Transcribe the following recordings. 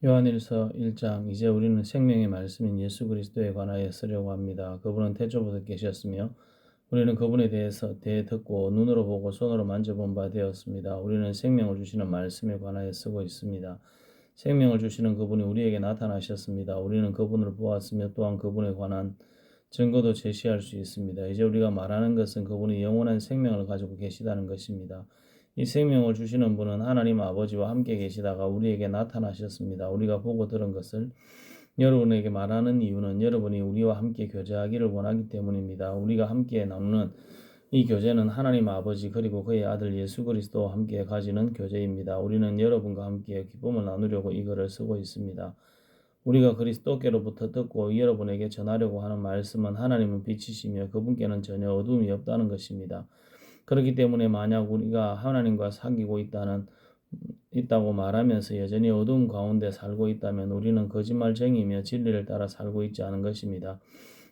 요한일서 1장. 이제 우리는 생명의 말씀인 예수 그리스도에 관하여 쓰려고 합니다. 그분은 태초부터 계셨으며 우리는 그분에 대해서 듣고 눈으로 보고 손으로 만져본 바 되었습니다. 우리는 생명을 주시는 말씀에 관하여 쓰고 있습니다. 생명을 주시는 그분이 우리에게 나타나셨습니다. 우리는 그분을 보았으며 또한 그분에 관한 증거도 제시할 수 있습니다. 이제 우리가 말하는 것은 그분이 영원한 생명을 가지고 계시다는 것입니다. 이 생명을 주시는 분은 하나님 아버지와 함께 계시다가 우리에게 나타나셨습니다. 우리가 보고 들은 것을 여러분에게 말하는 이유는 여러분이 우리와 함께 교제하기를 원하기 때문입니다. 우리가 함께 나누는 이 교제는 하나님 아버지 그리고 그의 아들 예수 그리스도와 함께 가지는 교제입니다. 우리는 여러분과 함께 기쁨을 나누려고 이 글을 쓰고 있습니다. 우리가 그리스도께로부터 듣고 여러분에게 전하려고 하는 말씀은 하나님은 빛이시며 그분께는 전혀 어둠이 없다는 것입니다. 그렇기 때문에 만약 우리가 하나님과 사귀고 있다고 말하면서 여전히 어두움 가운데 살고 있다면 우리는 거짓말쟁이며 진리를 따라 살고 있지 않은 것입니다.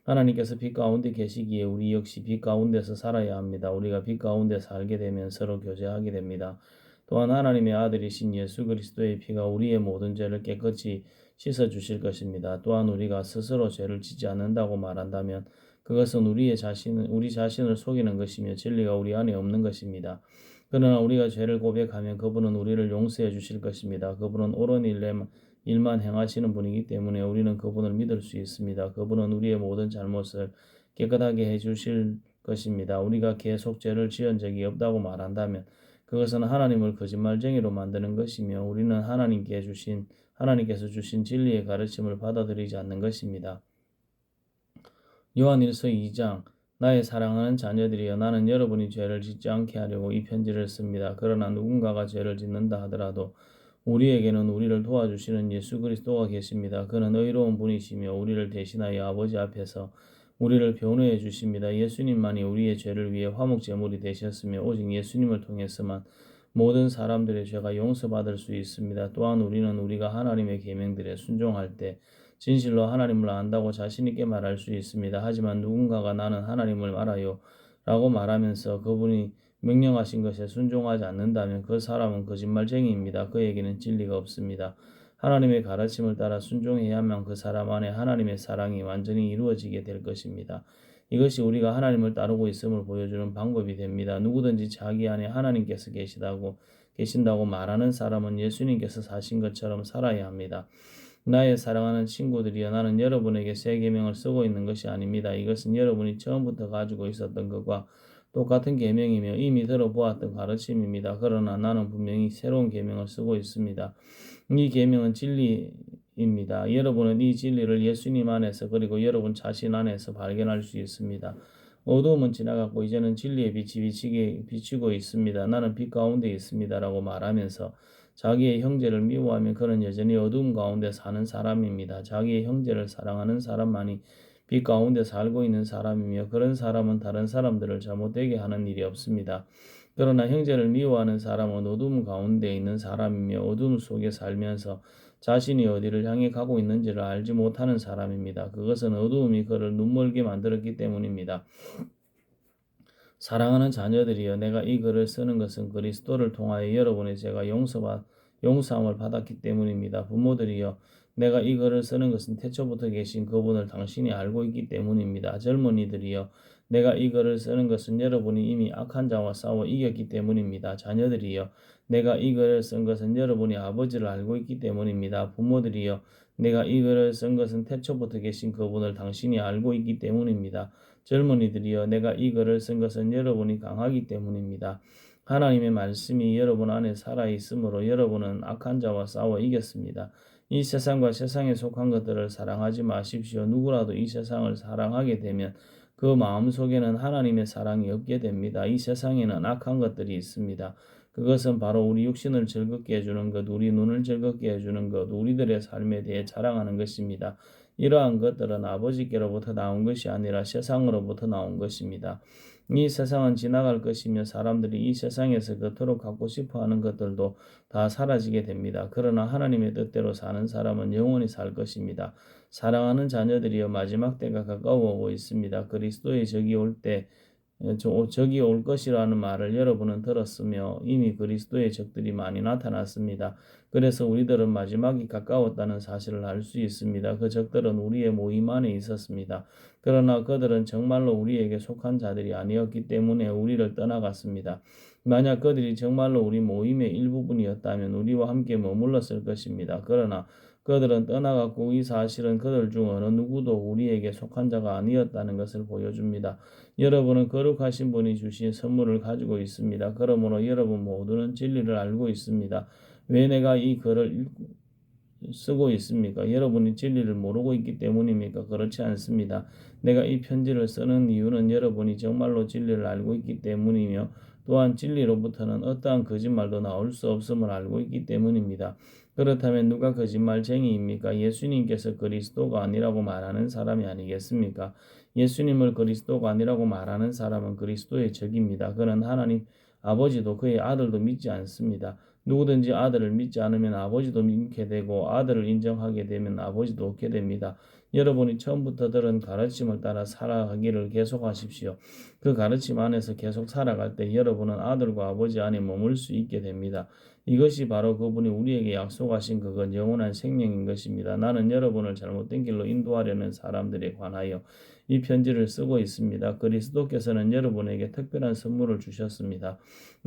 하나님께서 빛 가운데 계시기에 우리 역시 빛 가운데서 살아야 합니다. 우리가 빛 가운데 살게 되면 서로 교제하게 됩니다. 또한 하나님의 아들이신 예수 그리스도의 피가 우리의 모든 죄를 깨끗이 씻어 주실 것입니다. 또한 우리가 스스로 죄를 짓지 않는다고 말한다면 그것은 우리 자신을 속이는 것이며 진리가 우리 안에 없는 것입니다. 그러나 우리가 죄를 고백하면 그분은 우리를 용서해 주실 것입니다. 그분은 옳은 일만 행하시는 분이기 때문에 우리는 그분을 믿을 수 있습니다. 그분은 우리의 모든 잘못을 깨끗하게 해 주실 것입니다. 우리가 계속 죄를 지은 적이 없다고 말한다면 그것은 하나님을 거짓말쟁이로 만드는 것이며 우리는 하나님께서 주신 진리의 가르침을 받아들이지 않는 것입니다. 요한일서 2장. 나의 사랑하는 자녀들이여, 나는 여러분이 죄를 짓지 않게 하려고 이 편지를 씁니다. 그러나 누군가가 죄를 짓는다 하더라도 우리에게는 우리를 도와주시는 예수 그리스도가 계십니다. 그는 의로운 분이시며 우리를 대신하여 아버지 앞에서 우리를 변호해 주십니다. 예수님만이 우리의 죄를 위해 화목 제물이 되셨으며 오직 예수님을 통해서만 모든 사람들의 죄가 용서받을 수 있습니다. 또한 우리는 우리가 하나님의 계명들에 순종할 때 진실로 하나님을 안다고 자신 있게 말할 수 있습니다. 하지만 누군가가 나는 하나님을 알아요 라고 말하면서 그분이 명령하신 것에 순종하지 않는다면 그 사람은 거짓말쟁이입니다. 그에게는 진리가 없습니다. 하나님의 가르침을 따라 순종해야만 그 사람 안에 하나님의 사랑이 완전히 이루어지게 될 것입니다. 이것이 우리가 하나님을 따르고 있음을 보여주는 방법이 됩니다. 누구든지 자기 안에 하나님께서 계신다고 말하는 사람은 예수님께서 사신 것처럼 살아야 합니다. 나의 사랑하는 친구들이여, 나는 여러분에게 새 계명을 쓰고 있는 것이 아닙니다. 이것은 여러분이 처음부터 가지고 있었던 것과 똑같은 계명이며 이미 들어보았던 가르침입니다. 그러나 나는 분명히 새로운 계명을 쓰고 있습니다. 이 계명은 진리입니다. 여러분은 이 진리를 예수님 안에서 그리고 여러분 자신 안에서 발견할 수 있습니다. 어두움은 지나갔고 이제는 진리의 빛이 비치고 있습니다. 나는 빛 가운데 있습니다라고 말하면서 자기의 형제를 미워하면 그는 여전히 어두움 가운데 사는 사람입니다. 자기의 형제를 사랑하는 사람만이 빛 가운데 살고 있는 사람이며 그런 사람은 다른 사람들을 잘못되게 하는 일이 없습니다. 그러나 형제를 미워하는 사람은 어두움 가운데 있는 사람이며 어두움 속에 살면서 자신이 어디를 향해 가고 있는지를 알지 못하는 사람입니다. 그것은 어두움이 그를 눈멀게 만들었기 때문입니다. 사랑하는 자녀들이여, 내가 이 글을 쓰는 것은 그리스도를 통하여 여러분의 죄가 용서함을 받았기 때문입니다. 부모들이여, 내가 이 글을 쓰는 것은 태초부터 계신 그분을 당신이 알고 있기 때문입니다. 젊은이들이여, 내가 이 글을 쓰는 것은 여러분이 이미 악한 자와 싸워 이겼기 때문입니다. 자녀들이여, 내가 이 글을 쓴 것은 여러분이 아버지를 알고 있기 때문입니다. 부모들이여, 내가 이 글을 쓴 것은 태초부터 계신 그분을 당신이 알고 있기 때문입니다. 젊은이들이여, 내가 이 글을 쓴 것은 여러분이 강하기 때문입니다. 하나님의 말씀이 여러분 안에 살아있으므로 여러분은 악한 자와 싸워 이겼습니다. 이 세상과 세상에 속한 것들을 사랑하지 마십시오. 누구라도 이 세상을 사랑하게 되면 그 마음속에는 하나님의 사랑이 없게 됩니다. 이 세상에는 악한 것들이 있습니다. 그것은 바로 우리 육신을 즐겁게 해주는 것, 우리 눈을 즐겁게 해주는 것, 우리들의 삶에 대해 자랑하는 것입니다. 이러한 것들은 아버지께로부터 나온 것이 아니라 세상으로부터 나온 것입니다. 이 세상은 지나갈 것이며 사람들이 이 세상에서 그토록 갖고 싶어하는 것들도 다 사라지게 됩니다. 그러나 하나님의 뜻대로 사는 사람은 영원히 살 것입니다. 사랑하는 자녀들이여, 마지막 때가 가까워 오고 있습니다. 그리스도의 적이 올 때 적이 올 것이라는 말을 여러분은 들었으며 이미 그리스도의 적들이 많이 나타났습니다. 그래서 우리들은 마지막이 가까웠다는 사실을 알 수 있습니다. 그 적들은 우리의 모임 안에 있었습니다. 그러나 그들은 정말로 우리에게 속한 자들이 아니었기 때문에 우리를 떠나갔습니다. 만약 그들이 정말로 우리 모임의 일부분이었다면 우리와 함께 머물렀을 것입니다. 그러나 그들은 떠나갔고 이 사실은 그들 중 어느 누구도 우리에게 속한 자가 아니었다는 것을 보여줍니다. 여러분은 거룩하신 분이 주신 선물을 가지고 있습니다. 그러므로 여러분 모두는 진리를 알고 있습니다. 왜 내가 이 글을 쓰고 있습니까? 여러분이 진리를 모르고 있기 때문입니까? 그렇지 않습니다. 내가 이 편지를 쓰는 이유는 여러분이 정말로 진리를 알고 있기 때문이며 또한 진리로부터는 어떠한 거짓말도 나올 수 없음을 알고 있기 때문입니다. 그렇다면 누가 거짓말쟁이입니까? 예수님께서 그리스도가 아니라고 말하는 사람이 아니겠습니까? 예수님을 그리스도가 아니라고 말하는 사람은 그리스도의 적입니다. 그는 하나님 아버지도 그의 아들도 믿지 않습니다. 누구든지 아들을 믿지 않으면 아버지도 믿게 되고 아들을 인정하게 되면 아버지도 얻게 됩니다. 여러분이 처음부터 들은 가르침을 따라 살아가기를 계속하십시오. 그 가르침 안에서 계속 살아갈 때 여러분은 아들과 아버지 안에 머물 수 있게 됩니다. 이것이 바로 그분이 우리에게 약속하신 그건 영원한 생명인 것입니다. 나는 여러분을 잘못된 길로 인도하려는 사람들에 관하여 이 편지를 쓰고 있습니다. 그리스도께서는 여러분에게 특별한 선물을 주셨습니다.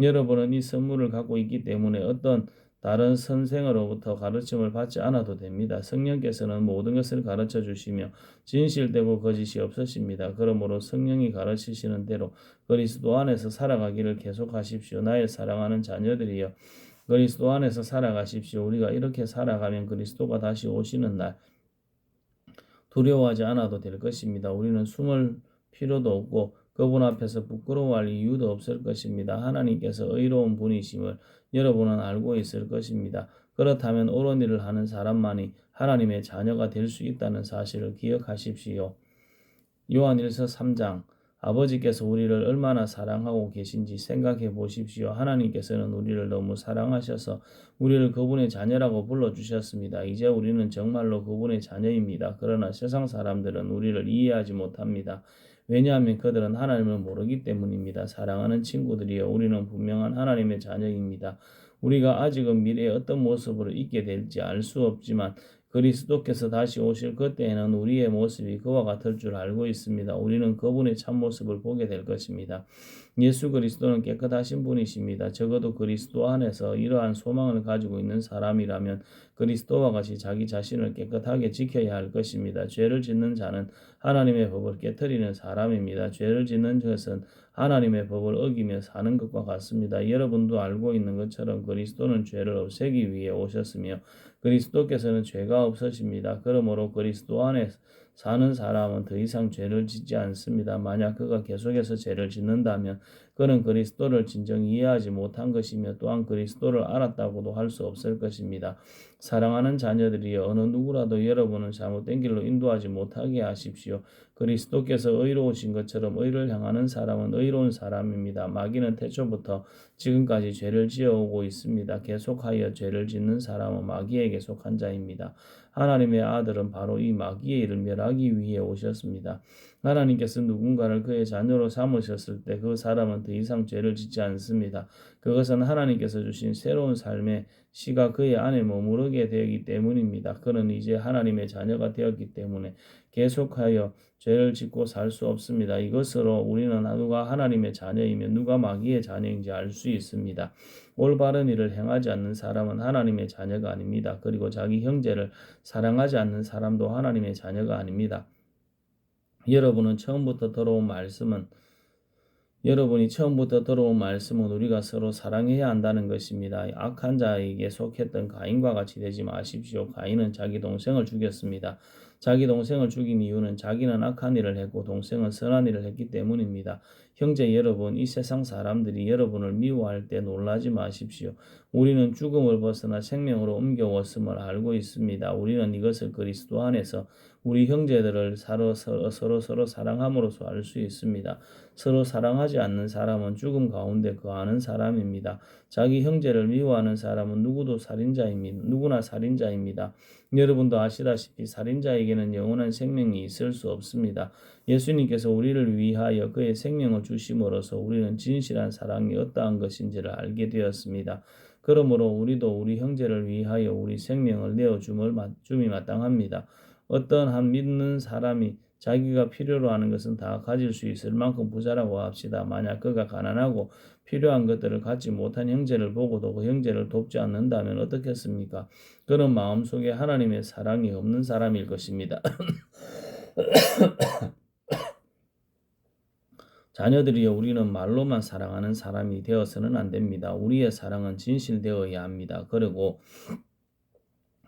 여러분은 이 선물을 갖고 있기 때문에 어떤 다른 선생으로부터 가르침을 받지 않아도 됩니다. 성령께서는 모든 것을 가르쳐 주시며 진실되고 거짓이 없으십니다. 그러므로 성령이 가르치시는 대로 그리스도 안에서 살아가기를 계속하십시오. 나의 사랑하는 자녀들이여, 그리스도 안에서 살아가십시오. 우리가 이렇게 살아가면 그리스도가 다시 오시는 날 두려워하지 않아도 될 것입니다. 우리는 숨을 필요도 없고 그분 앞에서 부끄러워할 이유도 없을 것입니다. 하나님께서 의로운 분이심을 여러분은 알고 있을 것입니다. 그렇다면 옳은 일을 하는 사람만이 하나님의 자녀가 될 수 있다는 사실을 기억하십시오. 요한일서 3장. 아버지께서 우리를 얼마나 사랑하고 계신지 생각해 보십시오. 하나님께서는 우리를 너무 사랑하셔서 우리를 그분의 자녀라고 불러주셨습니다. 이제 우리는 정말로 그분의 자녀입니다. 그러나 세상 사람들은 우리를 이해하지 못합니다. 왜냐하면 그들은 하나님을 모르기 때문입니다. 사랑하는 친구들이여, 우리는 분명한 하나님의 자녀입니다. 우리가 아직은 미래에 어떤 모습으로 있게 될지 알 수 없지만 그리스도께서 다시 오실 그때에는 우리의 모습이 그와 같을 줄 알고 있습니다. 우리는 그분의 참모습을 보게 될 것입니다. 예수 그리스도는 깨끗하신 분이십니다. 적어도 그리스도 안에서 이러한 소망을 가지고 있는 사람이라면 그리스도와 같이 자기 자신을 깨끗하게 지켜야 할 것입니다. 죄를 짓는 자는 하나님의 법을 깨뜨리는 사람입니다. 죄를 짓는 것은 하나님의 법을 어기며 사는 것과 같습니다. 여러분도 알고 있는 것처럼 그리스도는 죄를 없애기 위해 오셨으며 그리스도께서는 죄가 없으십니다. 그러므로 그리스도 안에 사는 사람은 더 이상 죄를 짓지 않습니다. 만약 그가 계속해서 죄를 짓는다면 그는 그리스도를 진정히 이해하지 못한 것이며 또한 그리스도를 알았다고도 할 수 없을 것입니다. 사랑하는 자녀들이여, 어느 누구라도 여러분은 잘못된 길로 인도하지 못하게 하십시오. 그리스도께서 의로우신 것처럼 의를 향하는 사람은 의로운 사람입니다. 마귀는 태초부터 지금까지 죄를 지어오고 있습니다. 계속하여 죄를 짓는 사람은 마귀에게 속한 자입니다. 하나님의 아들은 바로 이 마귀의 일을 멸하기 위해 오셨습니다. 하나님께서 누군가를 그의 자녀로 삼으셨을 때 그 사람은 더 이상 죄를 짓지 않습니다. 그것은 하나님께서 주신 새로운 삶의 씨가 그의 안에 머무르게 되었기 때문입니다. 그는 이제 하나님의 자녀가 되었기 때문에 계속하여 죄를 짓고 살 수 없습니다. 이것으로 우리는 누가 하나님의 자녀이며 누가 마귀의 자녀인지 알 수 있습니다. 올바른 일을 행하지 않는 사람은 하나님의 자녀가 아닙니다. 그리고 자기 형제를 사랑하지 않는 사람도 하나님의 자녀가 아닙니다. 여러분이 처음부터 들어온 말씀은 우리가 서로 사랑해야 한다는 것입니다. 악한 자에게 속했던 가인과 같이 되지 마십시오. 가인은 자기 동생을 죽였습니다. 자기 동생을 죽인 이유는 자기는 악한 일을 했고 동생은 선한 일을 했기 때문입니다. 형제 여러분, 이 세상 사람들이 여러분을 미워할 때 놀라지 마십시오. 우리는 죽음을 벗어나 생명으로 옮겨왔음을 알고 있습니다. 우리는 이것을 그리스도 안에서 우리 형제들을 서로 사랑함으로써 알 수 있습니다. 서로 사랑하지 않는 사람은 죽음 가운데 거하는 사람입니다. 자기 형제를 미워하는 사람은 누구나 살인자입니다. 여러분도 아시다시피 살인자에게 자에게는 영원한 생명이 있을 수 없습니다. 예수님께서 우리를 위하여 그의 생명을 주심으로써 우리는 진실한 사랑이 어떠한 것인지를 알게 되었습니다. 그러므로 우리도 우리 형제를 위하여 우리 생명을 내어줌이 마땅합니다. 어떤 한 믿는 사람이 자기가 필요로 하는 것은 다 가질 수 있을 만큼 부자라고 합시다. 만약 그가 가난하고 필요한 것들을 갖지 못한 형제를 보고도 그 형제를 돕지 않는다면 어떻겠습니까? 그는 마음속에 하나님의 사랑이 없는 사람일 것입니다. 자녀들이여, 우리는 말로만 사랑하는 사람이 되어서는 안 됩니다. 우리의 사랑은 진실되어야 합니다. 그리고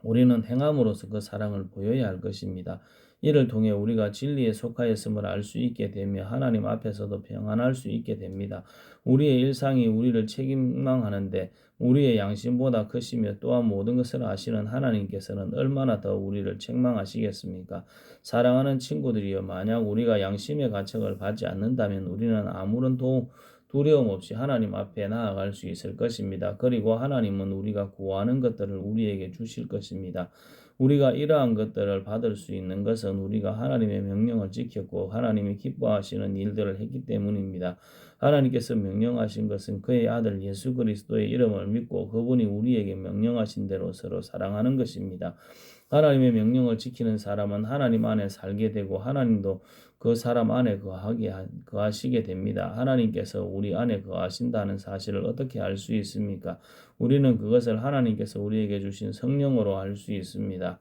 우리는 행함으로써 그 사랑을 보여야 할 것입니다. 이를 통해 우리가 진리에 속하였음을 알 수 있게 되며 하나님 앞에서도 평안할 수 있게 됩니다. 우리의 일상이 우리를 책망하는데 우리의 양심보다 크시며 또한 모든 것을 아시는 하나님께서는 얼마나 더 우리를 책망하시겠습니까? 사랑하는 친구들이여, 만약 우리가 양심의 가책을 받지 않는다면 우리는 아무런 두려움 없이 하나님 앞에 나아갈 수 있을 것입니다. 그리고 하나님은 우리가 구하는 것들을 우리에게 주실 것입니다. 우리가 이러한 것들을 받을 수 있는 것은 우리가 하나님의 명령을 지켰고 하나님이 기뻐하시는 일들을 했기 때문입니다. 하나님께서 명령하신 것은 그의 아들 예수 그리스도의 이름을 믿고 그분이 우리에게 명령하신 대로 서로 사랑하는 것입니다. 하나님의 명령을 지키는 사람은 하나님 안에 살게 되고 하나님도 그 사람 안에 거하시게 됩니다. 하나님께서 우리 안에 거하신다는 사실을 어떻게 알 수 있습니까? 우리는 그것을 하나님께서 우리에게 주신 성령으로 알 수 있습니다.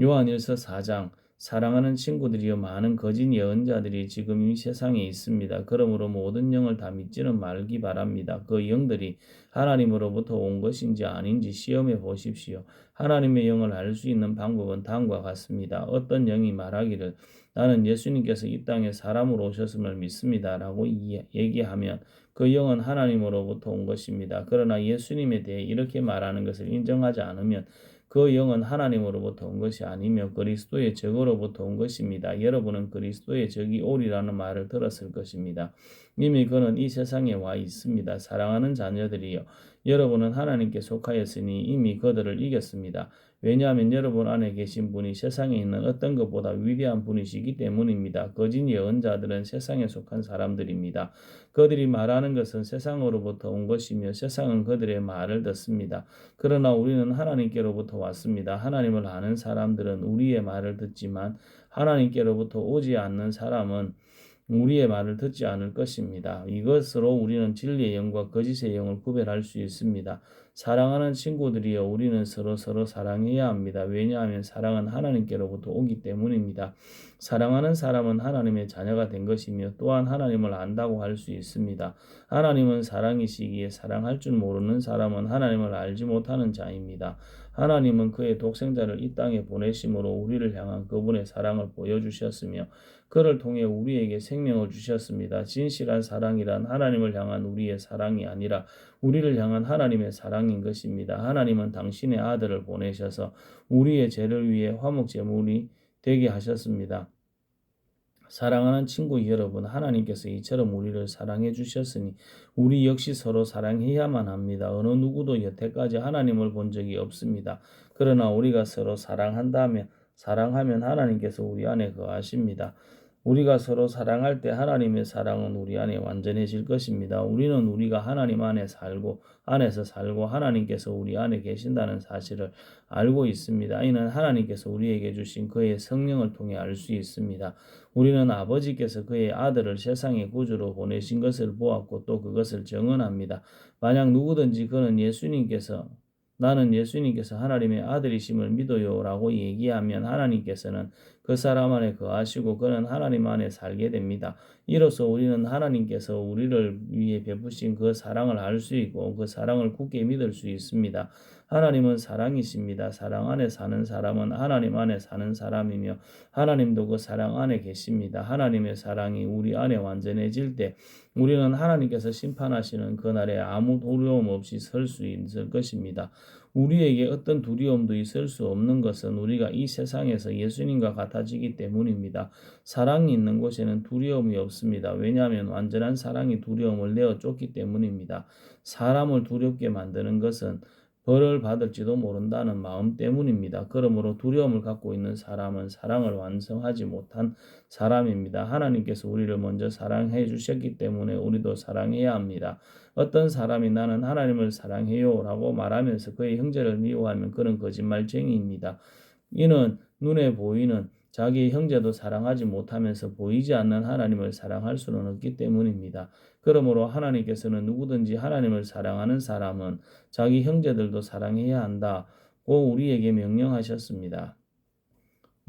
요한일서 4장. 사랑하는 친구들이여, 많은 거짓 예언자들이 지금 이 세상에 있습니다. 그러므로 모든 영을 다 믿지는 말기 바랍니다. 그 영들이 하나님으로부터 온 것인지 아닌지 시험해 보십시오. 하나님의 영을 알 수 있는 방법은 다음과 같습니다. 어떤 영이 말하기를 나는 예수님께서 이 땅에 사람으로 오셨음을 믿습니다 라고 얘기하면 그 영은 하나님으로부터 온 것입니다. 그러나 예수님에 대해 이렇게 말하는 것을 인정하지 않으면 그 영은 하나님으로부터 온 것이 아니며 그리스도의 적으로부터 온 것입니다. 여러분은 그리스도의 적이 오리라는 말을 들었을 것입니다. 이미 그는 이 세상에 와 있습니다. 사랑하는 자녀들이여, 여러분은 하나님께 속하였으니 이미 그들을 이겼습니다. 왜냐하면 여러분 안에 계신 분이 세상에 있는 어떤 것보다 위대한 분이시기 때문입니다. 거짓 예언자들은 세상에 속한 사람들입니다. 그들이 말하는 것은 세상으로부터 온 것이며 세상은 그들의 말을 듣습니다. 그러나 우리는 하나님께로부터 왔습니다. 하나님을 아는 사람들은 우리의 말을 듣지만 하나님께로부터 오지 않는 사람은 우리의 말을 듣지 않을 것입니다. 이것으로 우리는 진리의 영과 거짓의 영을 구별할 수 있습니다. 사랑하는 친구들이여, 우리는 서로 사랑해야 합니다. 왜냐하면 사랑은 하나님께로부터 오기 때문입니다. 사랑하는 사람은 하나님의 자녀가 된 것이며 또한 하나님을 안다고 할 수 있습니다. 하나님은 사랑이시기에 사랑할 줄 모르는 사람은 하나님을 알지 못하는 자입니다. 하나님은 그의 독생자를 이 땅에 보내심으로 우리를 향한 그분의 사랑을 보여주셨으며 그를 통해 우리에게 생명을 주셨습니다. 진실한 사랑이란 하나님을 향한 우리의 사랑이 아니라 우리를 향한 하나님의 사랑인 것입니다. 하나님은 당신의 아들을 보내셔서 우리의 죄를 위해 화목 제물이 되게 하셨습니다. 사랑하는 친구 여러분, 하나님께서 이처럼 우리를 사랑해 주셨으니 우리 역시 서로 사랑해야만 합니다. 어느 누구도 여태까지 하나님을 본 적이 없습니다. 그러나 우리가 서로 사랑하면 하나님께서 우리 안에 거하십니다. 우리가 서로 사랑할 때 하나님의 사랑은 우리 안에 완전해질 것입니다. 우리는 우리가 하나님 안에서 살고 하나님께서 우리 안에 계신다는 사실을 알고 있습니다. 이는 하나님께서 우리에게 주신 그의 성령을 통해 알 수 있습니다. 우리는 아버지께서 그의 아들을 세상의 구주로 보내신 것을 보았고 또 그것을 증언합니다. 만약 누구든지 나는 예수님께서 하나님의 아들이심을 믿어요 라고 얘기하면 하나님께서는 그 사람 안에 거하시고 그는 하나님 안에 살게 됩니다. 이로써 우리는 하나님께서 우리를 위해 베푸신 그 사랑을 알 수 있고 그 사랑을 굳게 믿을 수 있습니다. 하나님은 사랑이십니다. 사랑 안에 사는 사람은 하나님 안에 사는 사람이며 하나님도 그 사랑 안에 계십니다. 하나님의 사랑이 우리 안에 완전해질 때 우리는 하나님께서 심판하시는 그날에 아무 두려움 없이 설 수 있을 것입니다. 우리에게 어떤 두려움도 있을 수 없는 것은 우리가 이 세상에서 예수님과 같아지기 때문입니다. 사랑이 있는 곳에는 두려움이 없습니다. 왜냐하면 완전한 사랑이 두려움을 내어 쫓기 때문입니다. 사람을 두렵게 만드는 것은 벌을 받을지도 모른다는 마음 때문입니다. 그러므로 두려움을 갖고 있는 사람은 사랑을 완성하지 못한 사람입니다. 하나님께서 우리를 먼저 사랑해 주셨기 때문에 우리도 사랑해야 합니다. 어떤 사람이 나는 하나님을 사랑해요 라고 말하면서 그의 형제를 미워하면 그는 거짓말쟁이입니다. 이는 눈에 보이는 자기 형제도 사랑하지 못하면서 보이지 않는 하나님을 사랑할 수는 없기 때문입니다. 그러므로 하나님께서는 누구든지 하나님을 사랑하는 사람은 자기 형제들도 사랑해야 한다고 우리에게 명령하셨습니다.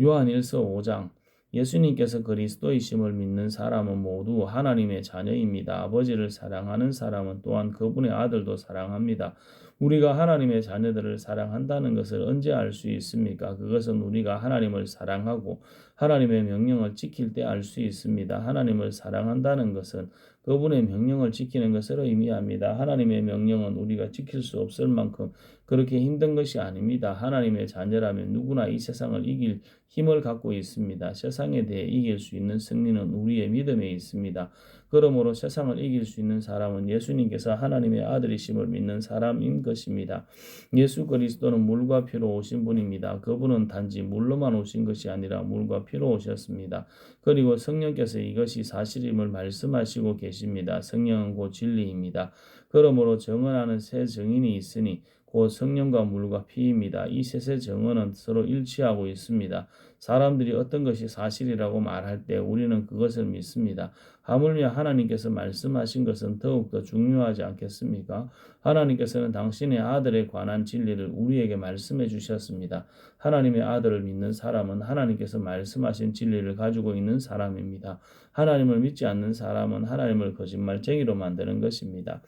요한 1서 5장 예수님께서 그리스도이심을 믿는 사람은 모두 하나님의 자녀입니다. 아버지를 사랑하는 사람은 또한 그분의 아들도 사랑합니다. 우리가 하나님의 자녀들을 사랑한다는 것을 언제 알 수 있습니까? 그것은 우리가 하나님을 사랑하고 하나님의 명령을 지킬 때 알 수 있습니다. 하나님을 사랑한다는 것은 그분의 명령을 지키는 것을 의미합니다. 하나님의 명령은 우리가 지킬 수 없을 만큼 그렇게 힘든 것이 아닙니다. 하나님의 자녀라면 누구나 이 세상을 이길 힘을 갖고 있습니다. 세상에 대해 이길 수 있는 승리는 우리의 믿음에 있습니다. 그러므로 세상을 이길 수 있는 사람은 예수님께서 하나님의 아들이심을 믿는 사람인 것입니다. 예수 그리스도는 물과 피로 오신 분입니다. 그분은 단지 물로만 오신 것이 아니라 물과 피로 오셨습니다. 그리고 성령께서 이것이 사실임을 말씀하시고 계십니다. 성령은 곧 진리입니다. 그러므로 정언하는 새 증인이 있으니 곧 성령과 물과 피입니다. 이 셋의 정언은 서로 일치하고 있습니다. 사람들이 어떤 것이 사실이라고 말할 때 우리는 그것을 믿습니다. 하물며 하나님께서 말씀하신 것은 더욱더 중요하지 않겠습니까? 하나님께서는 당신의 아들에 관한 진리를 우리에게 말씀해 주셨습니다. 하나님의 아들을 믿는 사람은 하나님께서 말씀하신 진리를 가지고 있는 사람입니다. 하나님을 믿지 않는 사람은 하나님을 거짓말쟁이로 만드는 것입니다.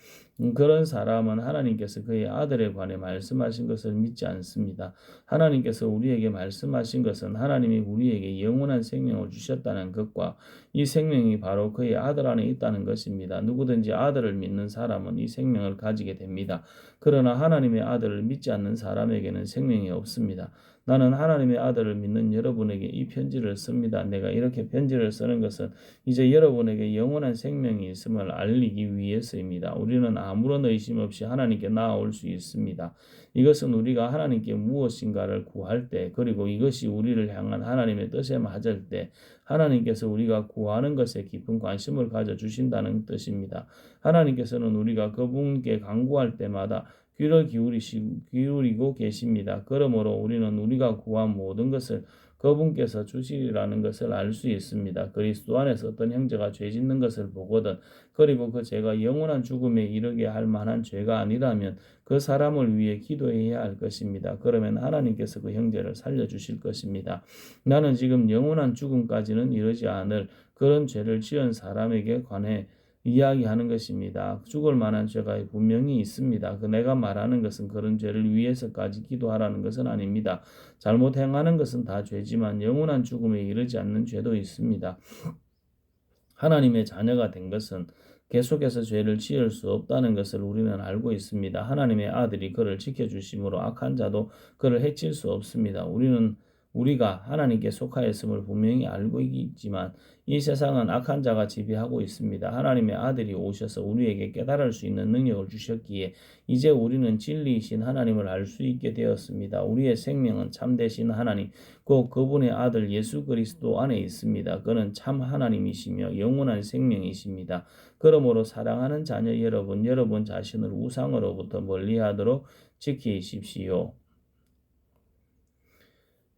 그런 사람은 하나님께서 그의 아들에 관해 말씀하신 것을 믿지 않습니다. 하나님께서 우리에게 말씀하신 것은 하나님이 우리에게 영원한 생명을 주셨다는 것과 이 생명이 바로 그의 아들 안에 있다는 것입니다. 누구든지 아들을 믿는 사람은 이 생명을 가지게 됩니다. 그러나 하나님의 아들을 믿지 않는 사람에게는 생명이 없습니다. 나는 하나님의 아들을 믿는 여러분에게 이 편지를 씁니다. 내가 이렇게 편지를 쓰는 것은 이제 여러분에게 영원한 생명이 있음을 알리기 위해서입니다. 우리는 아무런 의심 없이 하나님께 나아올 수 있습니다. 이것은 우리가 하나님께 무엇인가를 구할 때, 그리고 이것이 우리를 향한 하나님의 뜻에 맞을 때 하나님께서 우리가 구하는 것에 깊은 관심을 가져주신다는 뜻입니다. 하나님께서는 우리가 그분께 간구할 때마다 귀를 기울이고 계십니다. 그러므로 우리는 우리가 구한 모든 것을 그분께서 주시리라는 것을 알 수 있습니다. 그리스도 안에서 어떤 형제가 죄 짓는 것을 보거든 그리고 그 죄가 영원한 죽음에 이르게 할 만한 죄가 아니라면 그 사람을 위해 기도해야 할 것입니다. 그러면 하나님께서 그 형제를 살려주실 것입니다. 나는 지금 영원한 죽음까지는 이르지 않을 그런 죄를 지은 사람에게 관해 이야기하는 것입니다. 죽을 만한 죄가 분명히 있습니다. 내가 말하는 것은 그런 죄를 위해서까지 기도하라는 것은 아닙니다. 잘못 행하는 것은 다 죄지만 영원한 죽음에 이르지 않는 죄도 있습니다. 하나님의 자녀가 된 것은 계속해서 죄를 지을 수 없다는 것을 우리는 알고 있습니다. 하나님의 아들이 그를 지켜주심으로 악한 자도 그를 해칠 수 없습니다. 우리가 하나님께 속하였음을 분명히 알고 있지만 이 세상은 악한 자가 지배하고 있습니다. 하나님의 아들이 오셔서 우리에게 깨달을 수 있는 능력을 주셨기에 이제 우리는 진리이신 하나님을 알 수 있게 되었습니다. 우리의 생명은 참되신 하나님, 곧 그분의 아들 예수 그리스도 안에 있습니다. 그는 참 하나님이시며 영원한 생명이십니다. 그러므로 사랑하는 자녀 여러분 자신을 우상으로부터 멀리하도록 지키십시오.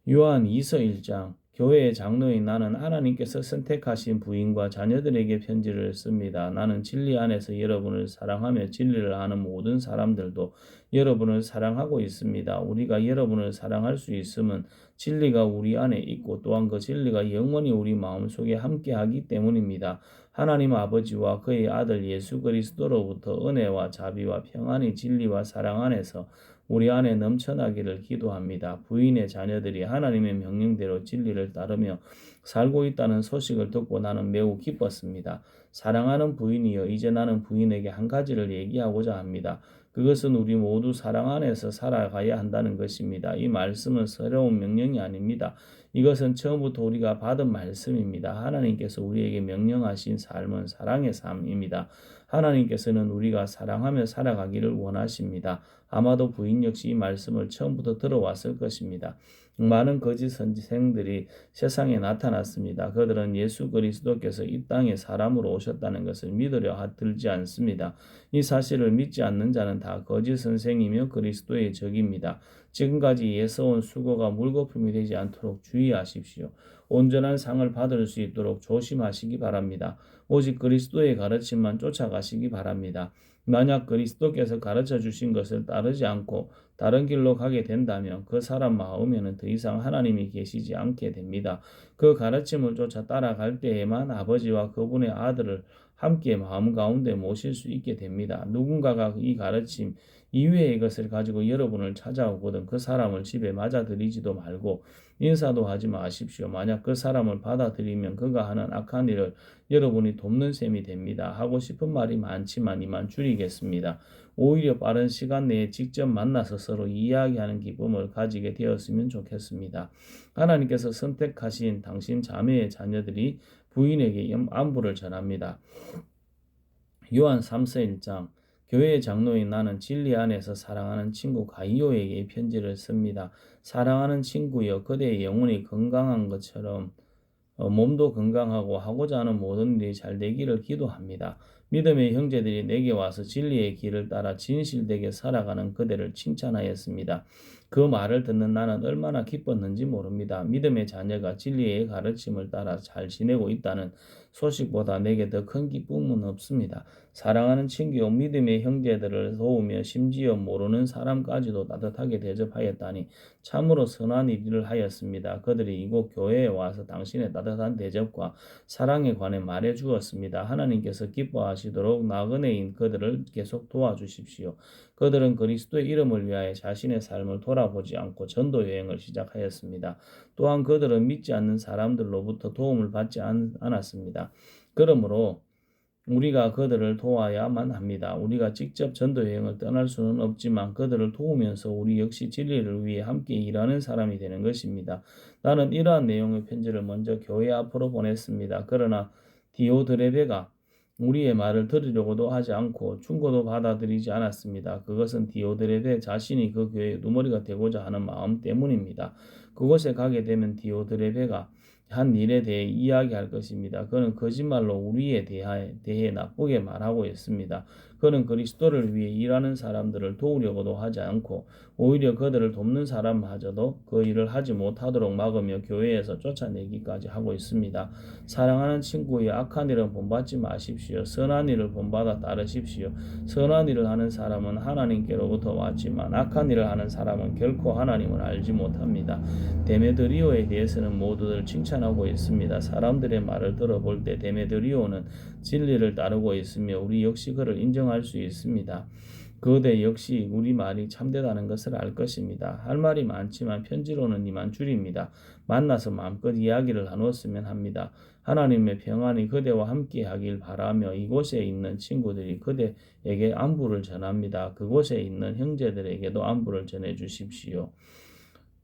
요한 2서 1장 교회의 장로인 나는 하나님께서 선택하신 부인과 자녀들에게 편지를 씁니다. 나는 진리 안에서 여러분을 사랑하며 진리를 아는 모든 사람들도 여러분을 사랑하고 있습니다. 우리가 여러분을 사랑할 수 있음은 진리가 우리 안에 있고 또한 그 진리가 영원히 우리 마음속에 함께하기 때문입니다. 하나님 아버지와 그의 아들 예수 그리스도로부터 은혜와 자비와 평안이 진리와 사랑 안에서 우리 안에 넘쳐나기를 기도합니다. 부인의 자녀들이 하나님의 명령대로 진리를 따르며 살고 있다는 소식을 듣고 나는 매우 기뻤습니다. 사랑하는 부인이여, 이제 나는 부인에게 한 가지를 얘기하고자 합니다. 그것은 우리 모두 사랑 안에서 살아가야 한다는 것입니다. 이 말씀은 새로운 명령이 아닙니다. 이것은 처음부터 우리가 받은 말씀입니다. 하나님께서 우리에게 명령하신 삶은 사랑의 삶입니다. 하나님께서는 우리가 사랑하며 살아가기를 원하십니다. 아마도 부인 역시 이 말씀을 처음부터 들어왔을 것입니다. 많은 거짓 선지생들이 세상에 나타났습니다. 그들은 예수 그리스도께서 이 땅에 사람으로 오셨다는 것을 믿으려 들지 않습니다. 이 사실을 믿지 않는 자는 다 거짓 선생이며 그리스도의 적입니다. 지금까지 예서온 수고가 물거품이 되지 않도록 주의하십시오. 온전한 상을 받을 수 있도록 조심하시기 바랍니다. 오직 그리스도의 가르침만 쫓아가시기 바랍니다. 만약 그리스도께서 가르쳐 주신 것을 따르지 않고 다른 길로 가게 된다면 그 사람 마음에는 더 이상 하나님이 계시지 않게 됩니다. 그 가르침을 쫓아 따라갈 때에만 아버지와 그분의 아들을 함께 마음 가운데 모실 수 있게 됩니다. 누군가가 이 가르침 이외의 것을 가지고 여러분을 찾아오거든 그 사람을 집에 맞아들이지도 말고 인사도 하지 마십시오. 만약 그 사람을 받아들이면 그가 하는 악한 일을 여러분이 돕는 셈이 됩니다. 하고 싶은 말이 많지만 이만 줄이겠습니다. 오히려 빠른 시간 내에 직접 만나서 서로 이야기하는 기쁨을 가지게 되었으면 좋겠습니다. 하나님께서 선택하신 당신 자매의 자녀들이 부인에게 안부를 전합니다. 요한 3서 1장 교회의 장로인 나는 진리 안에서 사랑하는 친구 가이오에게 편지를 씁니다. 사랑하는 친구여, 그대의 영혼이 건강한 것처럼 몸도 건강하고 하고자 하는 모든 일이 잘 되기를 기도합니다. 믿음의 형제들이 내게 와서 진리의 길을 따라 진실되게 살아가는 그대를 칭찬하였습니다. 그 말을 듣는 나는 얼마나 기뻤는지 모릅니다. 믿음의 자녀가 진리의 가르침을 따라 잘 지내고 있다는 소식보다 내게 더 큰 기쁨은 없습니다. 사랑하는 친구요, 믿음의 형제들을 도우며 심지어 모르는 사람까지도 따뜻하게 대접하였다니 참으로 선한 일을 하였습니다. 그들이 이곳 교회에 와서 당신의 따뜻한 대접과 사랑에 관해 말해 주었습니다. 하나님께서 기뻐하시도록 나그네인 그들을 계속 도와주십시오. 그들은 그리스도의 이름을 위하여 자신의 삶을 돌아보지 않고 전도 여행을 시작하였습니다. 또한 그들은 믿지 않는 사람들로부터 도움을 받지 않았습니다. 그러므로 우리가 그들을 도와야만 합니다. 우리가 직접 전도 여행을 떠날 수는 없지만 그들을 도우면서 우리 역시 진리를 위해 함께 일하는 사람이 되는 것입니다. 나는 이러한 내용의 편지를 먼저 교회 앞으로 보냈습니다. 그러나 디오드레베가 우리의 말을 들으려고도 하지 않고 충고도 받아들이지 않았습니다. 그것은 디오드레베 자신이 그 교회의 누머리가 되고자 하는 마음 때문입니다. 그곳에 가게 되면 디오드레베가 한 일에 대해 이야기할 것입니다. 그는 거짓말로 우리에 대해 나쁘게 말하고 있습니다. 그는 그리스도를 위해 일하는 사람들을 도우려고도 하지 않고 오히려 그들을 돕는 사람마저도 그 일을 하지 못하도록 막으며 교회에서 쫓아내기까지 하고 있습니다. 사랑하는 친구의 악한 일은 본받지 마십시오. 선한 일을 본받아 따르십시오. 선한 일을 하는 사람은 하나님께로부터 왔지만 악한 일을 하는 사람은 결코 하나님을 알지 못합니다. 데메드리오에 대해서는 모두들 칭찬하고 있습니다. 사람들의 말을 들어볼 때 데메드리오는 진리를 따르고 있으며 우리 역시 그를 인정할 수 있습니다. 그대 역시 우리 말이 참되다는 것을 알 것입니다. 할 말이 많지만 편지로는 이만 줄입니다. 만나서 마음껏 이야기를 나눴으면 합니다. 하나님의 평안이 그대와 함께 하길 바라며 이곳에 있는 친구들이 그대에게 안부를 전합니다. 그곳에 있는 형제들에게도 안부를 전해 주십시오.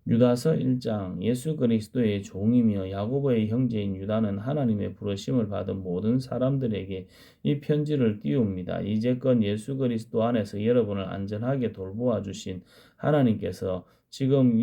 유다서 1장 예수 그리스도의 종이며 야고보의 형제인 유다는 하나님의 부르심을 받은 모든 사람들에게 이 편지를 띄웁니다. 이제껏 예수 그리스도 안에서 여러분을 안전하게 돌보아 주신 하나님께서 지금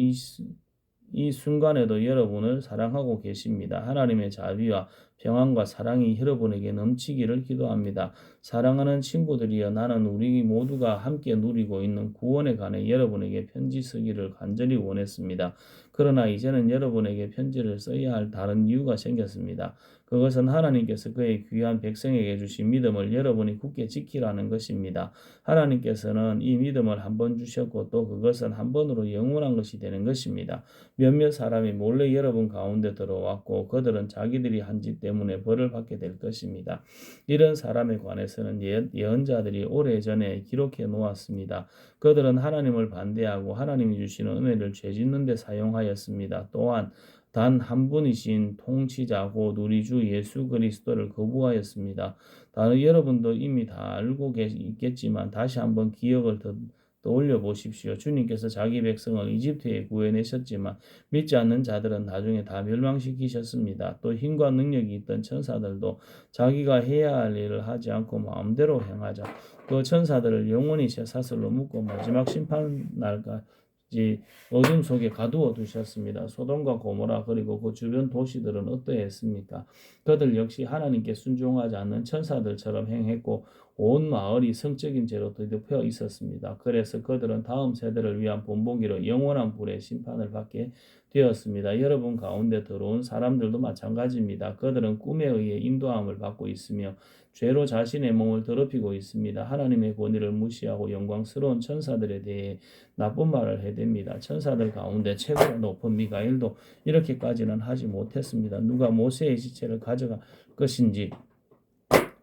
이 순간에도 여러분을 사랑하고 계십니다. 하나님의 자비와 평안과 사랑이 여러분에게 넘치기를 기도합니다. 사랑하는 친구들이여, 나는 우리 모두가 함께 누리고 있는 구원에 관해 여러분에게 편지 쓰기를 간절히 원했습니다. 그러나 이제는 여러분에게 편지를 써야 할 다른 이유가 생겼습니다. 그것은 하나님께서 그의 귀한 백성에게 주신 믿음을 여러분이 굳게 지키라는 것입니다. 하나님께서는 이 믿음을 한 번 주셨고 또 그것은 한 번으로 영원한 것이 되는 것입니다. 몇몇 사람이 몰래 여러분 가운데 들어왔고 그들은 자기들이 한 짓 때문에 벌을 받게 될 것입니다. 이런 사람에 관해서는 예언자들이 오래전에 기록해 놓았습니다. 그들은 하나님을 반대하고 하나님이 주시는 은혜를 죄짓는 데 사용하였습니다. 또한 단 한 분이신 통치자고 우리 주 예수 그리스도를 거부하였습니다. 다른 여러분도 이미 다 알고 있겠지만 다시 한번 기억을 떠올려 보십시오. 주님께서 자기 백성을 이집트에 구해내셨지만 믿지 않는 자들은 나중에 다 멸망시키셨습니다. 또 힘과 능력이 있던 천사들도 자기가 해야 할 일을 하지 않고 마음대로 행하자 그 천사들을 영원히 쇠사슬로 묶고 마지막 심판 날까지 어둠 속에 가두어 두셨습니다. 소돔과 고모라 그리고 그 주변 도시들은 어떠했습니까? 그들 역시 하나님께 순종하지 않는 천사들처럼 행했고 온 마을이 성적인 죄로 뒤덮여 있었습니다. 그래서 그들은 다음 세대를 위한 본보기로 영원한 불의 심판을 받게 되었습니다. 여러분 가운데 들어온 사람들도 마찬가지입니다. 그들은 꿈에 의해 인도함을 받고 있으며 죄로 자신의 몸을 더럽히고 있습니다. 하나님의 권위를 무시하고 영광스러운 천사들에 대해 나쁜 말을 해댑니다. 천사들 가운데 최고로 높은 미가엘도 이렇게까지는 하지 못했습니다. 누가 모세의 지체를 가져갈 것인지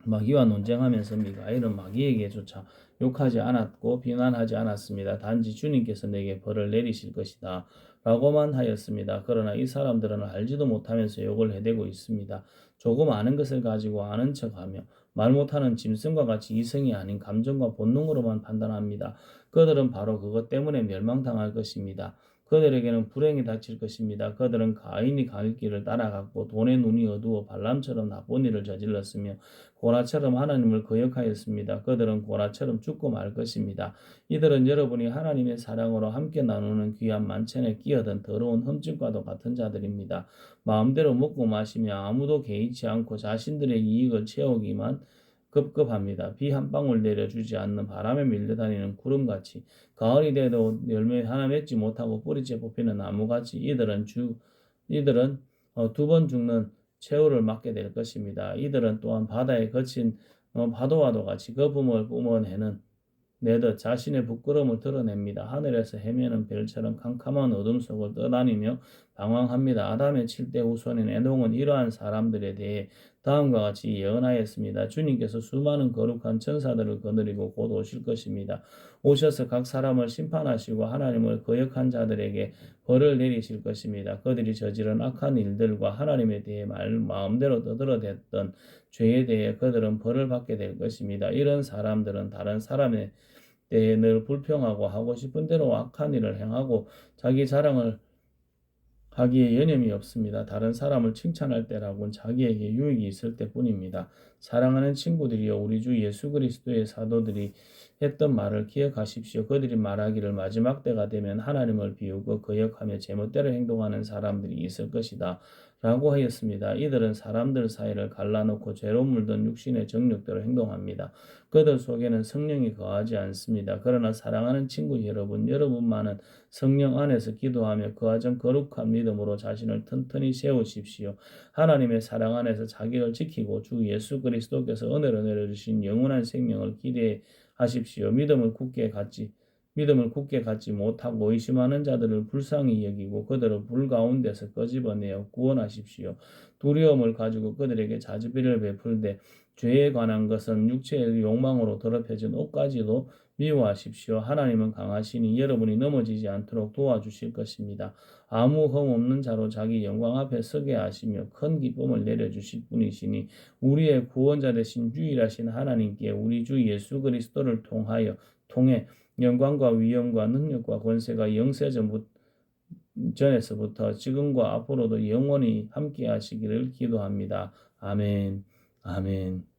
마귀와 논쟁하면서 미가엘은 마귀에게조차 욕하지 않았고 비난하지 않았습니다. 단지 주님께서 내게 벌을 내리실 것이다 라고만 하였습니다. 그러나 이 사람들은 알지도 못하면서 욕을 해대고 있습니다. 조금 아는 것을 가지고 아는 척하며 말 못하는 짐승과 같이 이성이 아닌 감정과 본능으로만 판단합니다. 그들은 바로 그것 때문에 멸망당할 것입니다. 그들에게는 불행이 닥칠 것입니다. 그들은 가인이 갈 길을 따라갔고 돈의 눈이 어두워 발람처럼 나쁜 일을 저질렀으며 고라처럼 하나님을 거역하였습니다. 그들은 고라처럼 죽고 말 것입니다. 이들은 여러분이 하나님의 사랑으로 함께 나누는 귀한 만찬에 끼어든 더러운 흠집과도 같은 자들입니다. 마음대로 먹고 마시며 아무도 개의치 않고 자신들의 이익을 채우기만 급급합니다. 비 한 방울 내려주지 않는 바람에 밀려다니는 구름같이 가을이 돼도 열매 하나 맺지 못하고 뿌리째 뽑히는 나무같이 이들은 두 번 죽는 최후를 맞게 될 것입니다. 이들은 또한 바다에 거친 파도와도 같이 거품을 뿜어내는 내듯 자신의 부끄러움을 드러냅니다. 하늘에서 헤매는 별처럼 캄캄한 어둠 속을 떠다니며 방황합니다. 아담의 7대 후손인 에녹은 이러한 사람들에 대해 다음과 같이 예언하였습니다. 주님께서 수많은 거룩한 천사들을 거느리고 곧 오실 것입니다. 오셔서 각 사람을 심판하시고 하나님을 거역한 자들에게 벌을 내리실 것입니다. 그들이 저지른 악한 일들과 하나님에 대해 마음대로 떠들어댔던 죄에 대해 그들은 벌을 받게 될 것입니다. 이런 사람들은 다른 사람의 때에 늘 불평하고 하고 싶은 대로 악한 일을 행하고 자기 자랑을 하기에 여념이 없습니다. 다른 사람을 칭찬할 때라곤 자기에게 유익이 있을 때뿐입니다. 사랑하는 친구들이여 우리 주 예수 그리스도의 사도들이 했던 말을 기억하십시오. 그들이 말하기를 마지막 때가 되면 하나님을 비우고 거역하며 제멋대로 행동하는 사람들이 있을 것이다 라고 하였습니다. 이들은 사람들 사이를 갈라놓고 죄로 물든 육신의 정욕대로 행동합니다. 그들 속에는 성령이 거하지 않습니다. 그러나 사랑하는 친구 여러분, 여러분만은 성령 안에서 기도하며 그 아정 거룩한 믿음으로 자신을 튼튼히 세우십시오. 하나님의 사랑 안에서 자기를 지키고 주 예수 그리스도께서 은혜로 내려주신 영원한 생명을 기대하십시오. 믿음을 굳게 갖지 못하고 의심하는 자들을 불쌍히 여기고 그들을 불 가운데서 끄집어내어 구원하십시오. 두려움을 가지고 그들에게 자주비를 베풀되 죄에 관한 것은 육체의 욕망으로 더럽혀진 옷까지도 미워하십시오. 하나님은 강하시니 여러분이 넘어지지 않도록 도와주실 것입니다. 아무 흠 없는 자로 자기 영광 앞에 서게 하시며 큰 기쁨을 내려주실 분이시니 우리의 구원자 되신 유일하신 하나님께 우리 주 예수 그리스도를 통해 영광과 위엄과 능력과 권세가 전에서부터 지금과 앞으로도 영원히 함께 하시기를 기도합니다. 아멘. 아멘.